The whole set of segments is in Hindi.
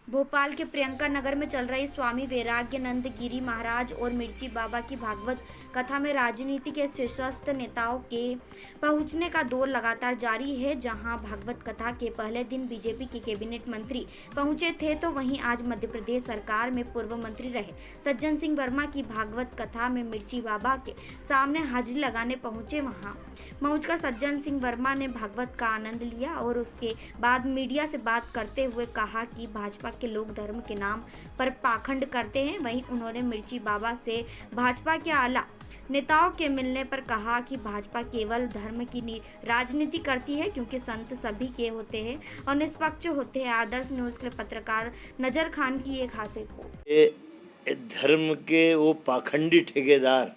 भोपाल के प्रियंका नगर में चल रही स्वामी वैराग्यानंद गिरी महाराज और मिर्ची बाबा की भागवत कथा में राजनीति के शीर्षस्थ नेताओं के पहुंचने का दौर लगातार जारी है। जहां भागवत कथा के पहले दिन बीजेपी के कैबिनेट मंत्री पहुंचे थे, तो वहीं आज मध्य प्रदेश सरकार में पूर्व मंत्री रहे सज्जन सिंह वर्मा की भागवत कथा में मिर्ची बाबा के सामने हाजिरी लगाने पहुंचे। वहां पहुंचकर सज्जन सिंह वर्मा ने भागवत का आनंद लिया और उसके बाद मीडिया से बात करते हुए कहा कि भाजपा के लोग धर्म के नाम पर पाखंड करते हैं। वहीं उन्होंने मिर्ची बाबा से भाजपा के आला नेताओं के मिलने पर कहा कि भाजपा केवल धर्म की राजनीति करती है, क्योंकि संत सभी के होते हैं और निष्पक्ष होते हैं। आदर्श न्यूज के पत्रकार नजर खान की एक खास रिपोर्ट। धर्म के वो पाखंडी ठेकेदार,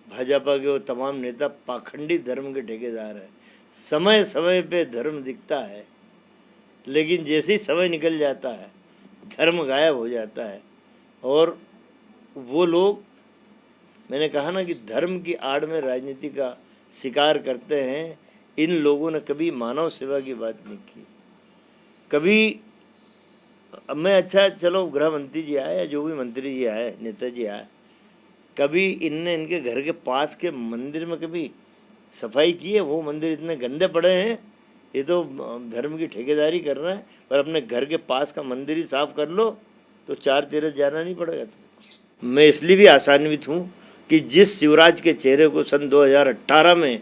भाजपा के वो तमाम नेता पाखंडी धर्म के ठेकेदार है। समय समय पे धर्म दिखता है, लेकिन जैसे ही समय निकल जाता है धर्म गायब हो जाता है। और वो लोग, मैंने कहा ना कि धर्म की आड़ में राजनीति का शिकार करते हैं। इन लोगों ने कभी मानव सेवा की बात नहीं की। कभी मैं अच्छा चलो गृह मंत्री जी आए या जो भी मंत्री जी आए, नेताजी आए, कभी इनने इनके घर के पास के मंदिर में कभी सफाई की है? वो मंदिर इतने गंदे पड़े हैं। ये तो धर्म की ठेकेदारी कर रहे हैं, पर अपने घर के पास का मंदिर ही साफ कर लो तो 4 तीरथ जाना नहीं पड़ेगा। मैं इसलिए भी आशान्वित हूँ कि जिस शिवराज के चेहरे को सन 2018 में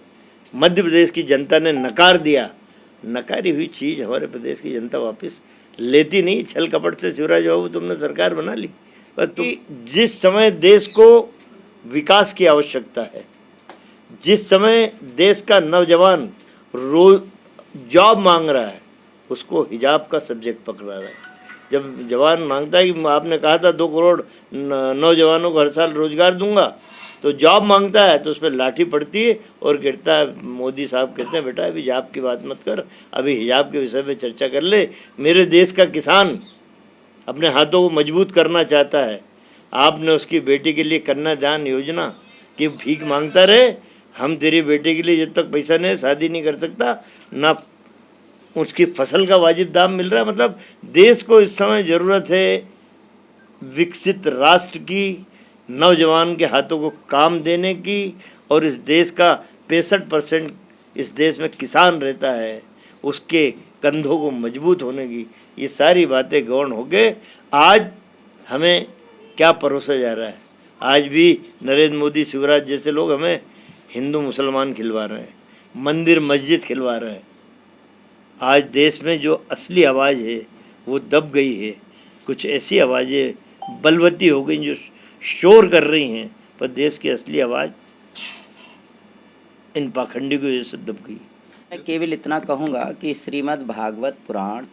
मध्य प्रदेश की जनता ने नकार दिया, नकारी हुई चीज़ हमारे प्रदेश की जनता वापस लेती नहीं। छल कपट से शिवराज बाबू तुमने सरकार बना ली, पर जिस समय देश को विकास की आवश्यकता है, जिस समय देश का नौजवान रोज जॉब मांग रहा है, उसको हिजाब का सब्जेक्ट पकड़ा रहा है। जब जवान मांगता है कि आपने कहा था 2 करोड़ नौजवानों को हर साल रोजगार दूंगा, तो जॉब मांगता है तो उस पर लाठी पड़ती है और गिरता है। मोदी साहब कहते हैं बेटा अभी हिजाब की बात मत कर, अभी हिजाब के विषय में चर्चा कर ले। मेरे देश का किसान अपने हाथों को मजबूत करना चाहता है। आपने उसकी बेटी के लिए कन्यादान योजना की भीख मांगता रहे। हम तेरी बेटे के लिए जब तक पैसा नहीं शादी नहीं कर सकता, ना उसकी फसल का वाजिब दाम मिल रहा है। मतलब देश को इस समय ज़रूरत है विकसित राष्ट्र की, नौजवान के हाथों को काम देने की। और इस देश का 65% इस देश में किसान रहता है, उसके कंधों को मजबूत होने की। ये सारी बातें गौण हो गए। आज हमें क्या परोसा जा रहा है? आज भी नरेंद्र मोदी, शिवराज जैसे लोग हमें हिंदू मुसलमान खिलवा रहे हैं, मंदिर मस्जिद खिलवा रहे हैं। आज देश में जो असली आवाज़ है वो दब गई है। कुछ ऐसी आवाज़ें बलवती हो गई जो शोर कर रही हैं, पर देश की असली आवाज़ इन पाखंडी की वजह से दब गई। मैं केवल इतना कहूँगा कि श्रीमद् भागवत पुराण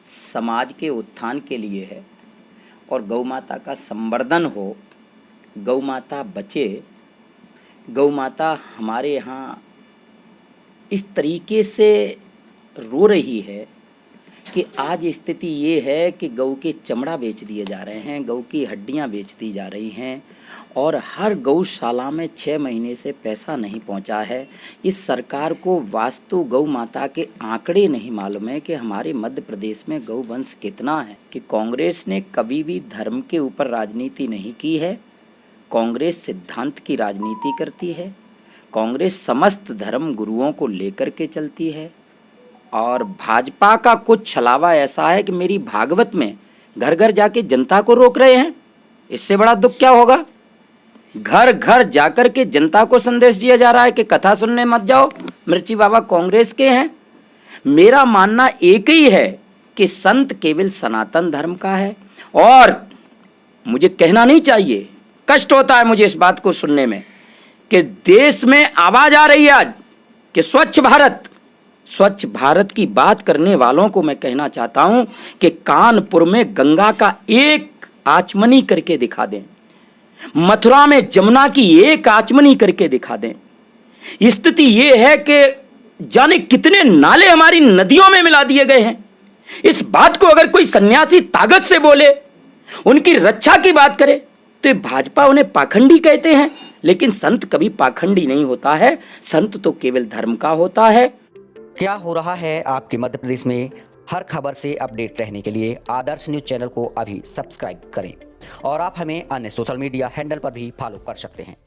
समाज के उत्थान के लिए है और गौ माता का संवर्धन हो, गौ माता बचे। गौ माता हमारे यहाँ इस तरीके से रो रही है कि आज स्थिति ये है कि गौ के चमड़ा बेच दिए जा रहे हैं, गौ की हड्डियां बेच दी जा रही हैं और हर गौशाला में 6 महीने से पैसा नहीं पहुंचा है। इस सरकार को वास्तु गौ माता के आंकड़े नहीं मालूम है कि हमारे मध्य प्रदेश में गौ वंश कितना है। कि कांग्रेस ने कभी भी धर्म के ऊपर राजनीति नहीं की है। कांग्रेस सिद्धांत की राजनीति करती है। कांग्रेस समस्त धर्म गुरुओं को लेकर के चलती है। और भाजपा का कुछ छलावा ऐसा है कि मेरी भागवत में घर घर जाके जनता को रोक रहे हैं। इससे बड़ा दुख क्या होगा? घर घर जाकर के जनता को संदेश दिया जा रहा है कि कथा सुनने मत जाओ, मिर्ची बाबा कांग्रेस के हैं। मेरा मानना एक ही है कि संत केवल सनातन धर्म का है। और मुझे कहना नहीं चाहिए, कष्ट होता है मुझे इस बात को सुनने में कि देश में आवाज आ रही है आज कि स्वच्छ भारत की बात करने वालों को मैं कहना चाहता हूं कि कानपुर में गंगा का एक आचमनी करके दिखा दें, मथुरा में जमुना की एक आचमनी करके दिखा दें। स्थिति यह है कि जाने कितने नाले हमारी नदियों में मिला दिए गए हैं। इस बात को अगर कोई सन्यासी ताकत से बोले, उनकी रक्षा की बात करे, तो भाजपा उन्हें पाखंडी कहते हैं। लेकिन संत कभी पाखंडी नहीं होता है, संत तो केवल धर्म का होता है। क्या हो रहा है आपके मध्य प्रदेश में? हर खबर से अपडेट रहने के लिए आदर्श न्यूज चैनल को अभी सब्सक्राइब करें और आप हमें अन्य सोशल मीडिया हैंडल पर भी फॉलो कर सकते हैं।